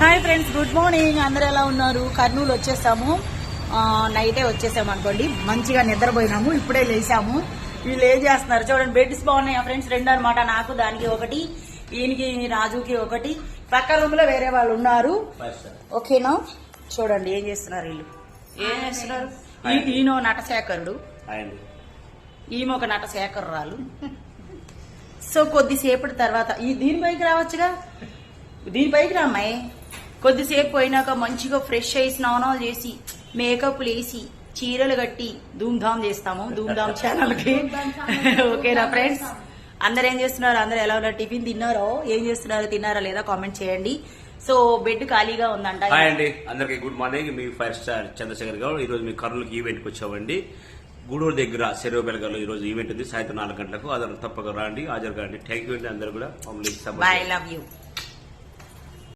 Hi friends, good morning. అందరూ ఎలా ఉన్నారు? కర్నూలు వచ్చేసాము, నైటే వచ్చేసాము అనుకోండి. మంచిగా నిద్రపోయినాము, ఇప్పుడే లేసాము. వీళ్ళు ఏం చేస్తున్నారు చూడండి. బెడ్స్ బాగున్నాయి ఫ్రెండ్స్, 2 అనమాట. నాకు దానికి ఒకటి, ఈయనకి రాజుకి ఒకటి. పక్క రూమ్ లో వేరే వాళ్ళు ఉన్నారు. ఓకేనా? చూడండి ఏం చేస్తున్నారు వీళ్ళు. ఏం చేస్తున్నారు? ఈయన నటశేఖరుడు, ఈమె ఒక నటశేఖరురాలు. సో కొద్దిసేపటి తర్వాత దీనిపైకి రావచ్చుగా, దీనిపైకి రామ్మాయి. కొద్దిసేపు పోయినాక మంచిగా ఫ్రెష్ అయ్యి స్నానాలు చేసి మేకప్లు వేసి చీరలు కట్టి ధూమ్ధామ్ చేస్తాము, ధూమ్ధామ్ ఛానల్ కి. ఓకేనా ఫ్రెండ్స్? అందరు ఏం చేస్తున్నారు? అందరు ఎలా ఉన్నారు? టిఫిన్ తిన్నారో? ఏం చేస్తున్నారు? తిన్నారా లేదా కామెంట్ చేయండి. సో బెడ్ ఖాళీగా ఉందంట. హాయ్ అండి, అందరికి గుడ్ మార్నింగ్. మీ 5 స్టార్ చంద్రశేఖర్ గారు. ఈ రోజు మీ కర్నూలుకి ఈవెంట్ కి వచ్చామండి. గూడూరు దగ్గర సెరవబెల్గలో ఈ రోజు ఈవెంట్ ఉంది. సాయంత్రం 4 గంటలకు. అదర్ తప్పక రండి, హాజరు కాండి. థ్యాంక్ యూ అండి అందరు కూడా. By, love you.